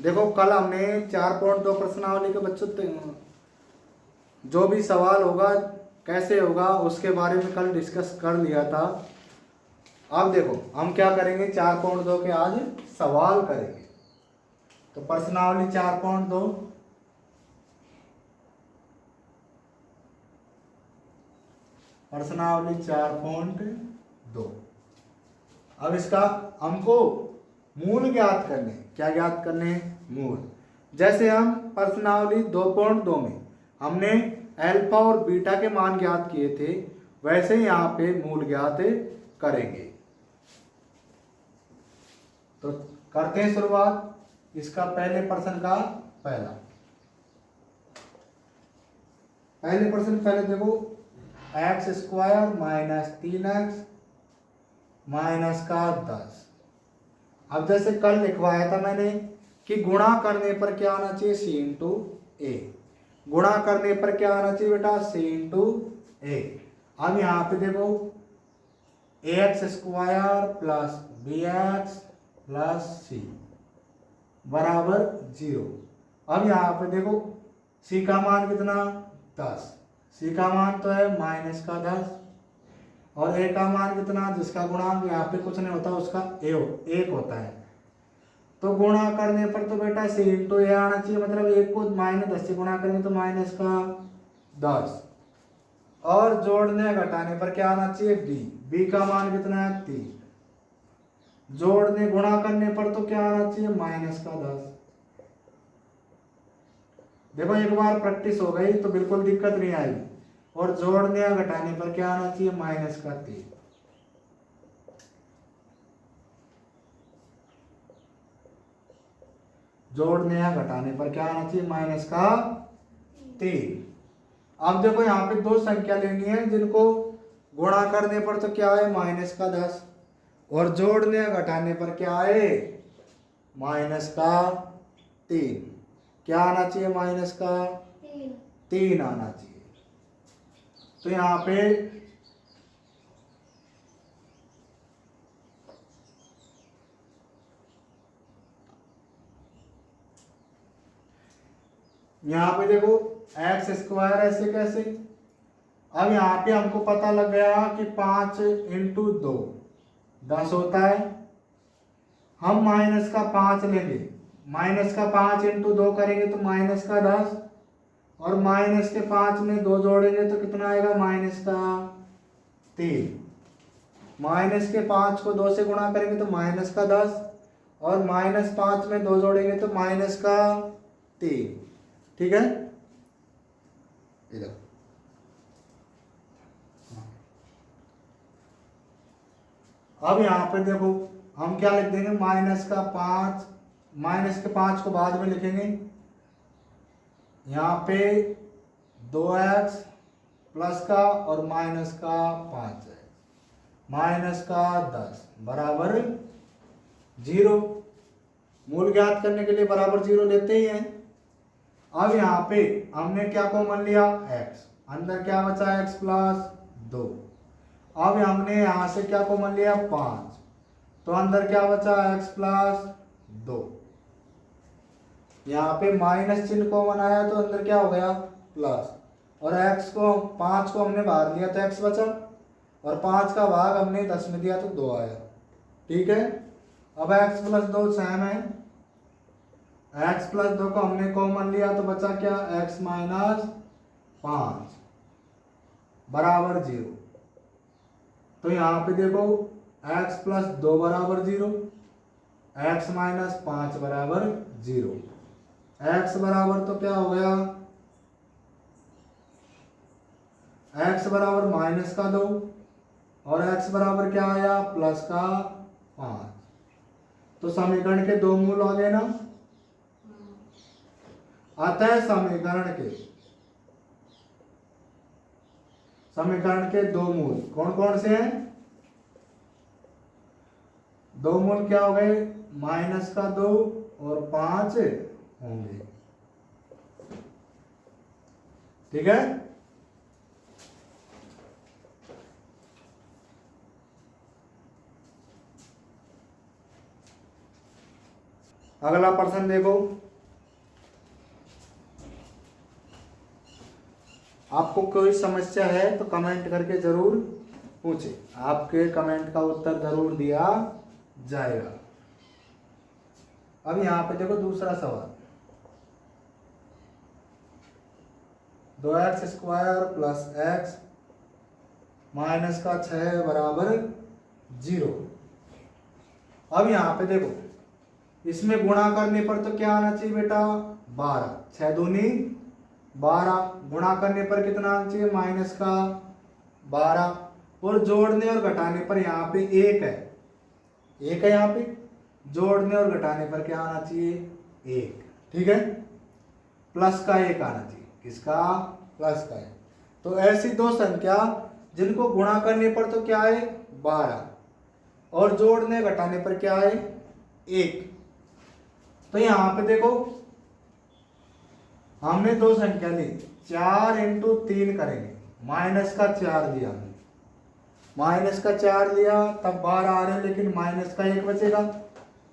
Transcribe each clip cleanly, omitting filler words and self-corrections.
देखो कल हमने 4.2 प्रश्नावली के बच्चों जो भी सवाल होगा कैसे होगा उसके बारे में कल डिस्कस कर लिया था। अब देखो हम क्या करेंगे, 4.2 के आज सवाल करेंगे। तो प्रश्नावली 4.2, प्रश्नावली 4.2। अब इसका हमको मूल ज्ञात करने, क्या ज्ञात करने हैं? मूल। जैसे हम प्रश्नावली 2.2 में हमने अल्फा और बीटा के मान ज्ञात किए थे, वैसे ही यहाँ पे मूल ज्ञात करेंगे। तो करते हैं शुरुआत इसका पहले प्रश्न का। पहले प्रश्न पहले देखो, x square minus 3x minus का 10। अब जैसे कल लिखवाया था मैंने कि गुणा करने पर क्या आना चाहिए, c इंटू ए। गुणा करने पर क्या आना चाहिए बेटा, c इंटू ए। अब यहाँ पे देखो ax square plus bx plus c बराबर 0। अब यहाँ पे देखो c का मान कितना, 10। c का मान तो है माइनस का 10 और a का मान कितना, जिसका गुणांक यहाँ पे कुछ नहीं होता उसका एक होता है। तो गुणा करने पर तो बेटा c इंटू ए आना चाहिए, मतलब 1 को माइनस 10 से गुणा करेंगे तो माइनस का 10। और जोड़ने घटाने पर क्या आना चाहिए, b का मान कितना है, 3। जोड़ने गुणा करने पर तो क्या आना चाहिए, माइनस का 10। देखो एक बार प्रैक्टिस हो गई तो बिल्कुल दिक्कत नहीं आएगी। और जोड़ने या घटाने पर क्या आना चाहिए, माइनस का 3। जोड़ने या घटाने पर क्या आना चाहिए, माइनस का 3। अब देखो यहाँ पे दो संख्या लेनी है जिनको गुणा करने पर तो क्या है, माइनस का 10 और जोड़ने या घटाने पर क्या है, माइनस का 3। क्या आना चाहिए, माइनस का 3 आना चाहिए। तो यहाँ पे देखो एक्स स्क्वायर ऐसे कैसे। अब यहाँ पे हमको पता लग गया कि 5 इंटू 2 10 होता है। हम माइनस का 5 लेंगे, माइनस का 5 इंटू 2 करेंगे तो माइनस का 10 और माइनस के 5 में 2 जोड़ेंगे तो कितना आएगा, माइनस का 3। माइनस के 5 को 2 से गुणा करेंगे तो माइनस का 10 और माइनस 5 में 2 जोड़ेंगे तो माइनस का 3। ठीक है, इधर अब यहाँ पे देखो हम क्या लिख देंगे, माइनस का 5, माइनस के 5 को बाद में लिखेंगे। यहाँ पे 2x प्लस का और माइनस का 5 है, माइनस का 10 बराबर 0। मूल ज्ञात करने के लिए बराबर 0 लेते ही हैं। अब यहाँ पे हमने क्या कॉमन लिया, x। अंदर क्या बचा, x प्लस 2। अब हमने यहां से क्या कॉमन लिया, 5। तो अंदर क्या बचा, x प्लस 2। यहाँ पे माइनस चिन्ह कॉमन आया तो अंदर क्या हो गया, प्लस। और x को 5 को हमने बाहर लिया तो x बचा और 5 का भाग हमने 10 में दिया तो 2 आया। ठीक है, अब x प्लस 2 सेम है। x प्लस 2 को हमने कॉमन लिया तो बचा क्या, x माइनस 5 बराबर 0। तो यहाँ पे देखो x प्लस 2 बराबर 0, x माइनस 5 बराबर 0। x बराबर तो क्या हो गया, x बराबर माइनस का 2 और x बराबर क्या आया, प्लस का 5। तो समीकरण के दो मूल आ गए ना। अतः समीकरण के दो मूल कौन कौन से हैं, दो मूल क्या हो गए, माइनस का 2 और 5 होंगे। ठीक है, अगला प्रश्न देखो, आपको कोई समस्या है तो कमेंट करके जरूर पूछे, आपके कमेंट का उत्तर जरूर दिया जाएगा। अब यहाँ पे देखो दूसरा सवाल, 2x² प्लस x माइनस का 6 बराबर 0। अब यहाँ पे देखो, इसमें गुणा करने पर तो क्या आना चाहिए बेटा, 12, 6 दूनी 12, गुणा करने पर कितना आना चाहिए, माइनस का 12, और जोड़ने और घटाने पर यहाँ पे 1 है, 1 है यहाँ पे, जोड़ने और घटाने पर क्या आना चाहिए, 1, ठीक है, प्लस का 1 आना चाहिए, किसका, प्लस का 1। तो ऐसी दो संख्या जिनको गुणा करने पर तो क्या है 12 और जोड़ने घटाने पर क्या है 1। तो यहां पे देखो हमने दो संख्या ली, 4 इंटू 3 करेंगे, माइनस का 4 लिया हमने, माइनस का 4 लिया तब 12 आ रहे हैं, लेकिन माइनस का 1 बचेगा,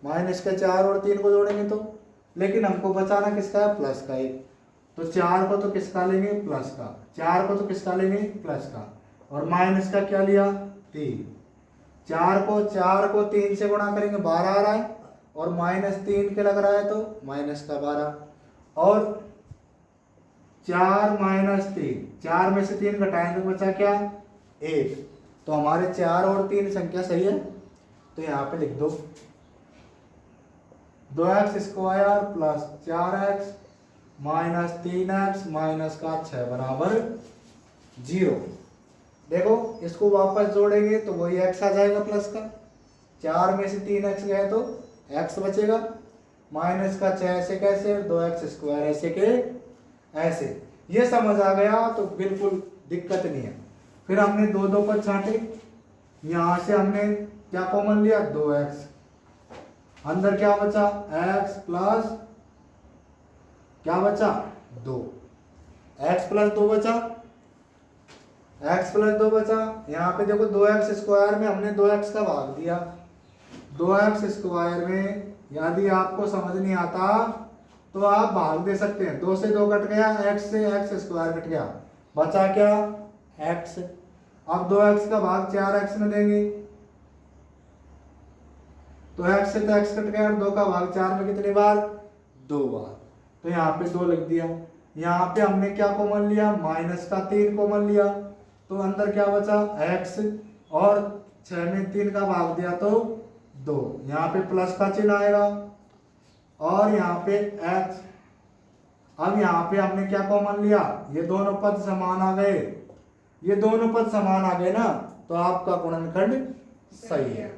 माइनस का 4 और 3 को जोड़ेंगे तो, लेकिन हमको बचाना किसका है, प्लस का 1। तो 4 को तो किसका लेंगे, प्लस का, 4 को तो किसका लेंगे, प्लस का, और माइनस का क्या लिया 3। 4 को 3 से गुणा करेंगे 12 आ रहा है, और -3 के लग रहा है तो माइनस का 12, और 4 - 3, 4 में से 3 घटाएंगे तो बचा क्या 1। तो हमारे 4 और 3 संख्या सही है, तो यहाँ पे लिख दो 2x² plus 4x minus 3x minus का 6 बराबर 0। देखो इसको वापस जोड़ेंगे तो वही x आ जाएगा प्लस का, 4 में से 3x गए तो x बचेगा, माइनस का 6 ऐसे कैसे, 2x² ऐसे के ऐसे। ये समझ आ गया तो बिल्कुल दिक्कत नहीं है। फिर हमने दो पद छांटे, यहां से हमने क्या कॉमन लिया 2x, अंदर क्या बचा x प्लस क्या बचा 2, x प्लस 2 बचा, x प्लस 2 बचा। यहाँ पे देखो 2x² में हमने 2x का भाग दिया, 2x² में यदि आपको समझ नहीं आता तो आप भाग दे सकते हैं, 2 से 2 कट गया, x से x² कट गया, बचा क्या x। अब 2x का भाग 4x में देंगे तो x से तो x कट गया, और 2 का भाग 4 में कितनी बार, 2 बार, तो यहाँ पे 2 लिख दिया। यहाँ पे हमने क्या कॉमन लिया, माइनस का 3 कॉमन लिया, तो अंदर क्या बचा x, और 6 में 3 का भाग दिया तो 2, यहाँ पे प्लस का चिन्ह आएगा, और यहाँ पे x। अब यहाँ पे हमने क्या कॉमन लिया, ये दोनों पद समान आ गए, ये दोनों पद समान आ गए ना, तो आपका गुणनखंड सही है।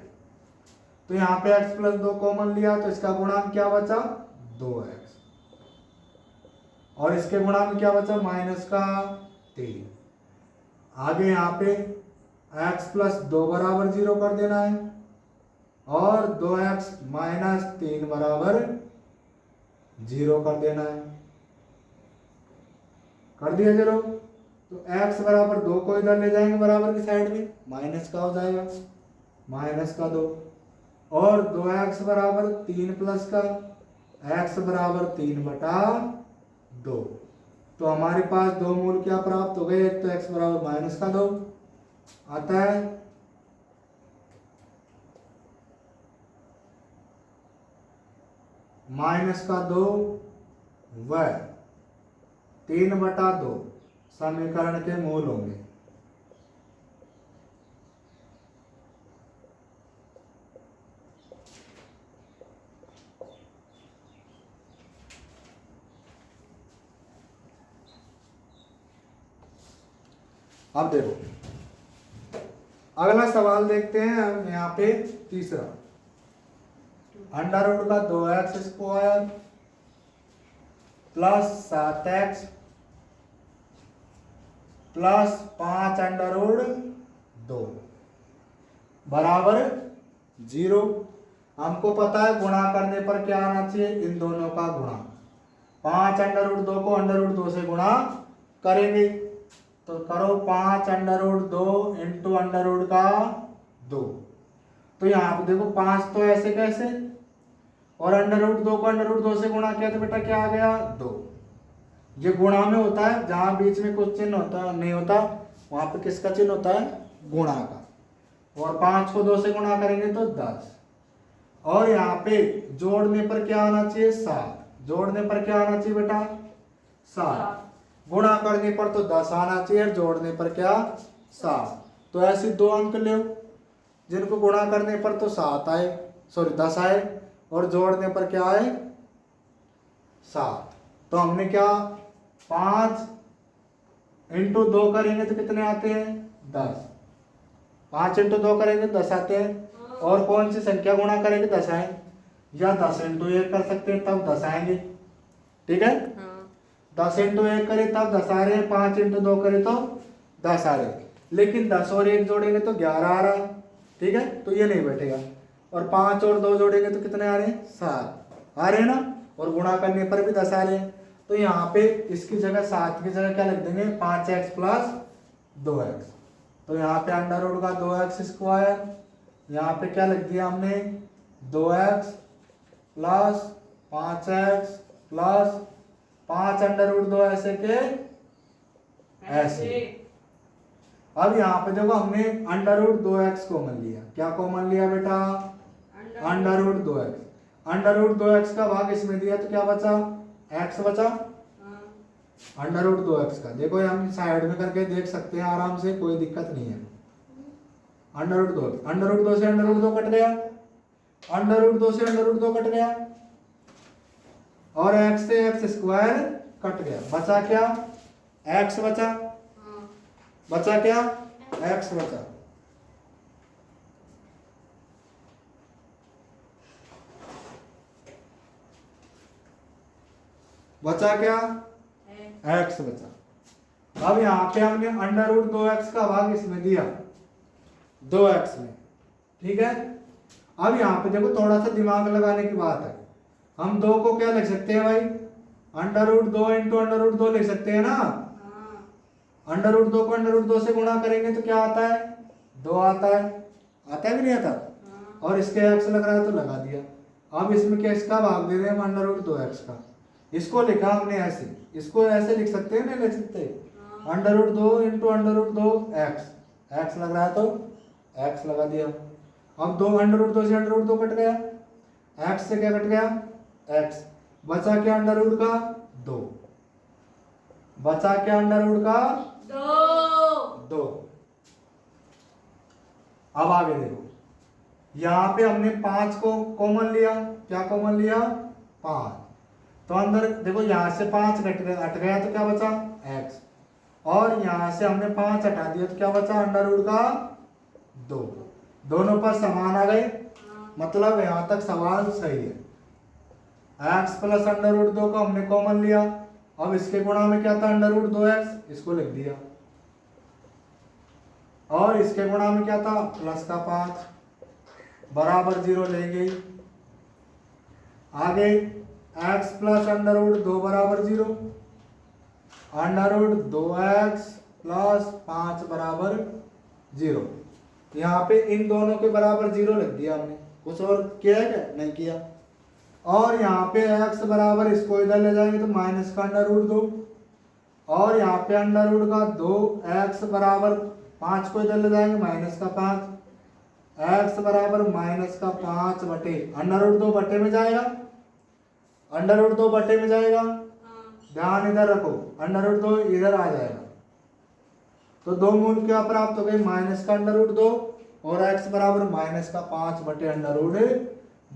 तो यहाँ पे x प्लस 2 कॉमन लिया तो इसका गुणांक क्या बचा 2x, और इसके गुणांक क्या बचा माइनस का 3। आगे यहाँ पे x प्लस 2 बराबर 0 कर देना है, और 2x माइनस 3 बराबर 0 कर देना है, कर दिया 0। तो x बराबर 2 को इधर ले जाएंगे बराबर की साइड में, माइनस का हो जाएगा माइनस का 2, और 2x बराबर 3 प्लस का, x बराबर 3 बटा 2। तो हमारे पास दो मूल क्या प्राप्त हो गए, एक तो x बराबर माइनस का 2 आता है, माइनस का 2 व 3 बटा 2 समीकरण के मूल होंगे। अब देखो अगला सवाल देखते हैं हम, यहाँ पे तीसरा, अंडर रूट का 2x² plus 7x plus 5 under root 2 बराबर 0। हमको पता है गुणा करने पर क्या आना चाहिए, इन दोनों का गुणा, 5 अंडर रूट 2 को अंडर रूट 2 से गुणा करेंगे, तो करो 5 under root 2 into under root का 2। तो यहाँ पे देखो 5 तो ऐसे कैसे, और अंडर रूट 2 को अंडर रूट 2 से गुणा किया तो बेटा क्या आ गया 2। ये गुणा में होता है, जहां बीच में कुछ चिन्ह होता नहीं होता वहां पे किसका चिन्ह होता है, गुणा का। और 5 को 2 से गुणा करेंगे तो 10। और यहाँ पे जोड़ने पर क्या आना चाहिए 7। जोड़ने पर क्या आना चाहिए बेटा 7। गुणा करने पर तो 10 आना चाहिए, जोड़ने पर क्या 7। तो ऐसे 2 अंक ले जिनको गुणा करने पर तो 7 आए, सॉरी 10 आए, और जोड़ने पर क्या आए 7। तो हमने क्या 5 इंटू 2 करेंगे तो कितने आते हैं 10। 5 इंटू 2 करेंगे 10 आते हैं। और कौन सी संख्या गुणा करेंगे 10 आए, या 10 इंटू 1 कर सकते हैं तब 10 आएंगे। ठीक है, 10 इंटू 1 करें तब 10 आ रहे हैं, 5 इंटू 2 करें तो 10 आ रहे हैं। लेकिन 10 और 1 जोड़ेंगे तो 11 आ रहा है। ठीक है, तो ये नहीं बैठेगा। और 5 और 2 जोड़ेंगे तो कितने आ रहे हैं 7 आ रहे हैं ना। और गुणा करने पर भी 10 आ रहे हैं। तो यहाँ पे इसकी जगह 7 की जगह क्या लिख देंगे 5x प्लस 2x। तो यहाँ पे अंडर रूट का 2x स्क्वायर, यहाँ पे क्या लिख दिया हमने 2x plus 5x plus 5 under root 2 ऐसे के ऐसे। अब यहाँ पे देखो हमने अंडर रूट 2x कॉमन लिया। क्या कॉमन लिया बेटा under root 2x। Under root 2x का भाग इसमें दिया तो क्या बचा x बचा अंडर रूट 2x का। देखो हम साइड में करके देख सकते हैं आराम से, कोई दिक्कत नहीं है। अंडर रूट 2, अंडर रूट 2 से अंडर रूट 2 कट गया, अंडर रूट 2 से अंडर रूट 2 कट गया, और x से x स्क्वायर कट गया। बचा क्या x बचा, बचा क्या x बचा। बचा क्या x बचा। अब यहाँ पे हमने अंडर रूट 2x का भाग इसमें दिया 2x में। ठीक है, अब यहाँ पे देखो थोड़ा सा दिमाग लगाने की बात है। हम 2 को क्या लिख सकते हैं भाई under root 2 into under root 2 लिख सकते हैं ना। अंडर रूट 2 को अंडर रूट 2 से गुणा करेंगे तो क्या आता है 2 आता है, आता है कि नहीं आता। और इसके x लग रहा है तो लगा दिया। अब इसमें क्या इसका भाग दे रहे हैं अंडर रूट 2x का। इसको लिखा हमने ऐसे, इसको ऐसे लिख सकते हैं, नहीं लिख सकते under root 2 into under root 2 x लग रहा है तो x लगा दिया। अब 2 अंडर रूट 2 से अंडर रूट 2 कट गया, x से क्या कट गया x। बचा क्या अंडर रूट का 2, बचा क्या अंडर रूट का 2। अब आगे देखो, यहां पे हमने 5 को कॉमन लिया। क्या कॉमन लिया 5, तो अंदर देखो यहां से 5 हट गया तो क्या बचा x। और यहां से हमने 5 हटा दिया तो क्या बचा अंडर रूट का 2। दोनों पर समान आ गए, मतलब यहां तक सवाल सही है। x प्लस अंडर रूट 2 को हमने कॉमन लिया। अब इसके गुणा में क्या था अंडर रूट 2x, इसको लिख दिया। और इसके गुणा में क्या था प्लस का 5 बराबर 0 ले गई। आगे x प्लस अंडर रूट 2 बराबर 0, अंडर रूट 2x प्लस 5 बराबर 0। यहाँ पे इन दोनों के बराबर 0 लिख दिया हमने। कुछ और किया है क्या, नहीं किया। और यहाँ पे x बराबर इसको इधर ले जाएंगे तो माइनस का अंडर रूट 2, और यहाँ पे अंडर रूट का 2x बराबर 5 को इधर ले जाएंगे माइनस का 5, x बराबर माइनस का 5 बटे अंडर रूट 2 बटे में जाएगा, अंडर रूट 2 बटे में जाएगा। ध्यान इधर रखो, अंडर रूट 2 इधर आ जाएगा। तो दो मूल क्या प्राप्त हो गए माइनस का अंडर रूट 2 और x बराबर माइनस का 5 बटे अंडर रूट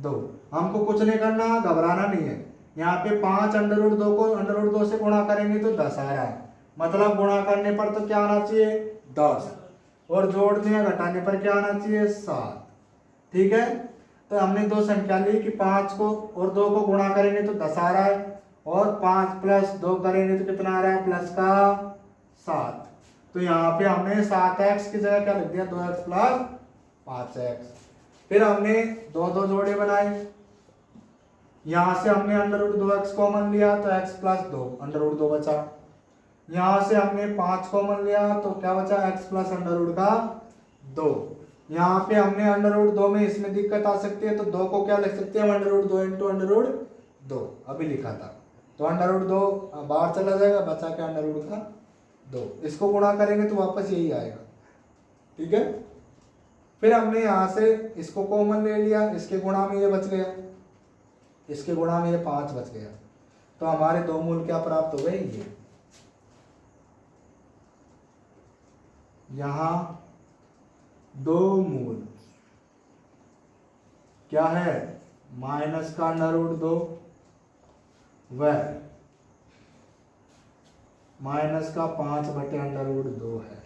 2। हमको कुछ नहीं करना, घबराना नहीं है। यहाँ पे 5 अंडर रूट 2 को अंडर रूट 2 से गुणा करेंगे तो 10 आ रहा है, मतलब गुणा करने पर तो क्या आना चाहिए 10, और जोड़ने या घटाने पर क्या आना चाहिए 7। ठीक है, तो हमने दो संख्या ली कि 5 को और 2 को गुणा करेंगे तो 10 आ रहा है, और 5 प्लस 2 करेंगे तो कितना आ रहा है प्लस का 7। तो यहाँ पे हमने 7x की जगह क्या लिख दिया 2x प्लस 5x। फिर हमने दो जोड़े बनाए। यहां से हमने अंडर रूट 2x कॉमन लिया तो x प्लस 2 अंडर रूट 2 बचा। यहां से हमने 5 कॉमन लिया तो क्या बचा x प्लस अंडर रूट का 2। यहाँ पे हमने √2 में इसमें दिक्कत आ सकती है, तो 2 को क्या लिख सकते हैं, √2 इंटू √2 अभी लिखा था। तो √2 बाहर चला जाएगा, बचा के √2, इसको गुणा करेंगे तो वापस यही आएगा। ठीक है, फिर हमने यहाँ से इसको कॉमन ले लिया, इसके गुणा में ये बच गया, इसके गुणा में ये 5 बच गया, तो हमारे 2 मूल क्या प्राप्त हो गए, ये यहाँ 2 मूल क्या है, माइनस का √2 व माइनस का 5/√2 है।